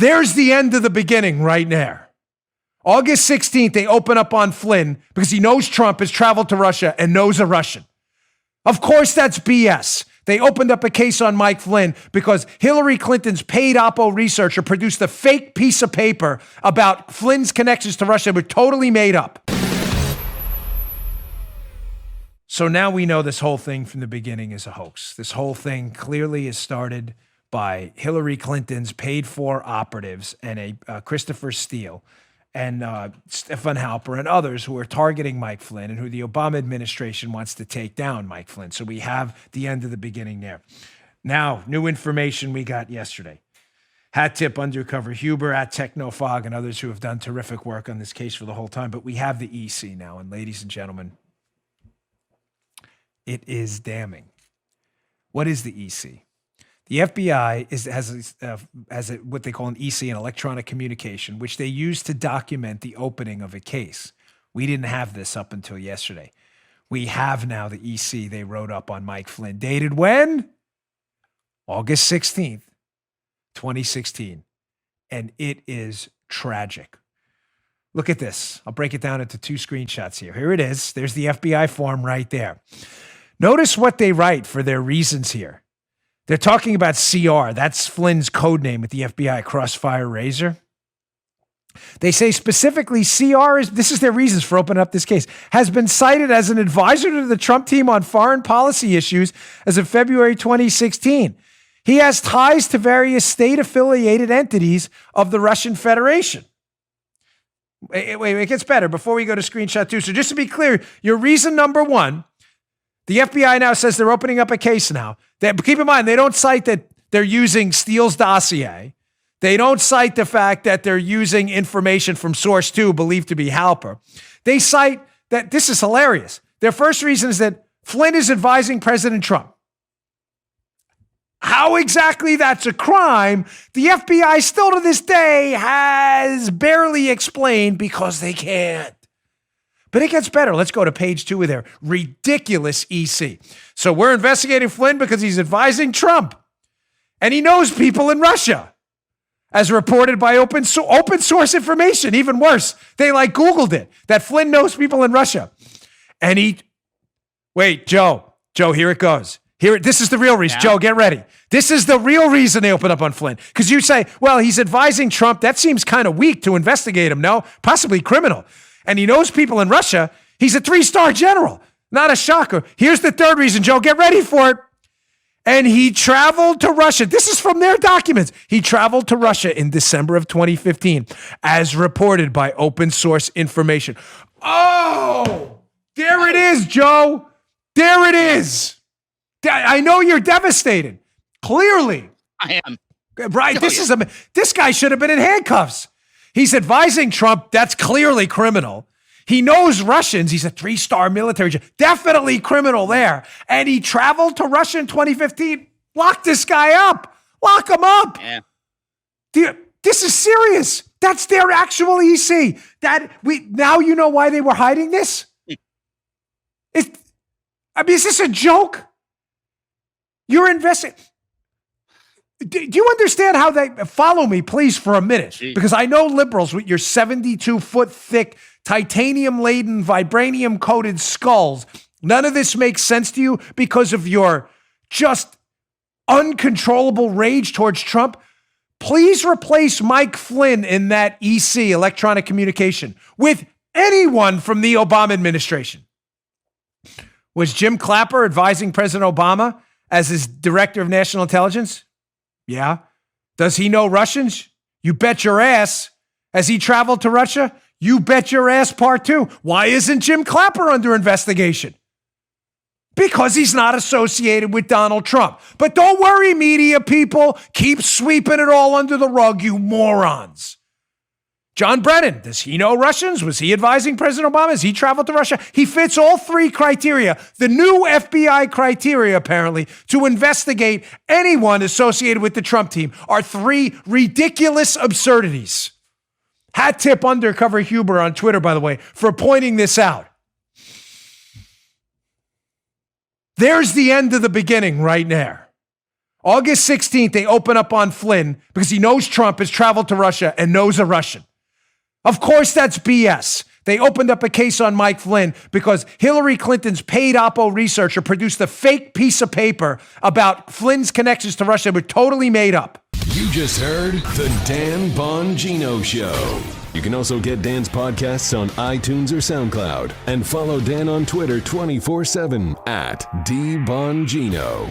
There's the end of the beginning right there. August 16th, they open up on Flynn because he knows Trump has traveled to Russia and knows a Russian. Of course, that's BS. They opened up a case on Mike Flynn because Hillary Clinton's paid Oppo researcher produced a fake piece of paper about Flynn's connections to Russia, but totally made up. So now we know this whole thing from the beginning is a hoax. This whole thing clearly is started by Hillary Clinton's paid-for operatives and Christopher Steele and Stefan Halper and others who are targeting Mike Flynn and who the Obama administration wants to take down Mike Flynn. So we have the end of the beginning there. Now, new information we got yesterday. Hat tip undercover Huber at Technofog and others who have done terrific work on this case for the whole time. But we have the EC now. And ladies and gentlemen, it is damning. What is the EC? The FBI has what they call an EC, an electronic communication, which they use to document the opening of a case. We didn't have this up until yesterday. We have now the EC they wrote up on Mike Flynn. Dated when? August 16th, 2016. And it is tragic. Look at this. I'll break it down into two screenshots here. Here it is. There's the FBI form right there. Notice what they write for their reasons here. They're talking about CR. That's Flynn's code name at the FBI, Crossfire Razor. They say specifically CR this is their reasons for opening up this case, has been cited as an advisor to the Trump team on foreign policy issues as of February 2016. He has ties to various state-affiliated entities of the Russian Federation. Wait, it gets better before we go to screenshot 2. So just to be clear, your reason number 1, the FBI now says they're opening up a case now. Keep in mind, they don't cite that they're using Steele's dossier. They don't cite the fact that they're using information from source 2, believed to be Halper. They cite that, this is hilarious. Their first reason is that Flynn is advising President Trump. How exactly that's a crime, the FBI still to this day has barely explained because they can't. But it gets better. Let's go to page 2 of their ridiculous EC. So we're investigating Flynn because he's advising Trump. And he knows people in Russia, as reported by open source information. Even worse, they Googled it, that Flynn knows people in Russia. And wait, Joe, here it goes. This is the real reason. Yeah. Joe, get ready. This is the real reason they open up on Flynn. Because you say, well, he's advising Trump. That seems kind of weak to investigate him. No, possibly criminal. And he knows people in Russia. He's a 3-star general. Not a shocker. Here's the third reason, Joe. Get ready for it. And he traveled to Russia. This is from their documents. He traveled to Russia in December of 2015, as reported by open source information. Oh, there it is, Joe. There it is. I know you're devastated. Clearly. I am. Right. This guy should have been in handcuffs. He's advising Trump. That's clearly criminal. He knows Russians. He's a 3-star military general. Definitely criminal there. And he traveled to Russia in 2015. Lock this guy up. Lock him up. Yeah. This is serious. That's their actual EC. Now you know why they were hiding this? Is this a joke? You're investing. Do you understand how they follow me, please, for a minute? Jeez. Because I know liberals with your 72-foot thick, titanium-laden, vibranium-coated skulls. None of this makes sense to you because of your just uncontrollable rage towards Trump. Please replace Mike Flynn in that EC, electronic communication, with anyone from the Obama administration. Was Jim Clapper advising President Obama as his director of national intelligence? Yeah. Does he know Russians? You bet your ass. Has he traveled to Russia? You bet your ass part 2. Why isn't Jim Clapper under investigation? Because he's not associated with Donald Trump. But don't worry, media people. Keep sweeping it all under the rug, you morons. John Brennan, does he know Russians? Was he advising President Obama? Has he traveled to Russia? He fits all 3 criteria, the new FBI criteria, apparently, to investigate anyone associated with the Trump team are 3 ridiculous absurdities. Hat tip undercover Huber on Twitter, by the way, for pointing this out. There's the end of the beginning right there. August 16th, they open up on Flynn because he knows Trump has traveled to Russia and knows a Russian. Of course, that's BS. They opened up a case on Mike Flynn because Hillary Clinton's paid Oppo researcher produced a fake piece of paper about Flynn's connections to Russia that were totally made up. You just heard The Dan Bongino Show. You can also get Dan's podcasts on iTunes or SoundCloud. And follow Dan on Twitter 24/7 @DBongino.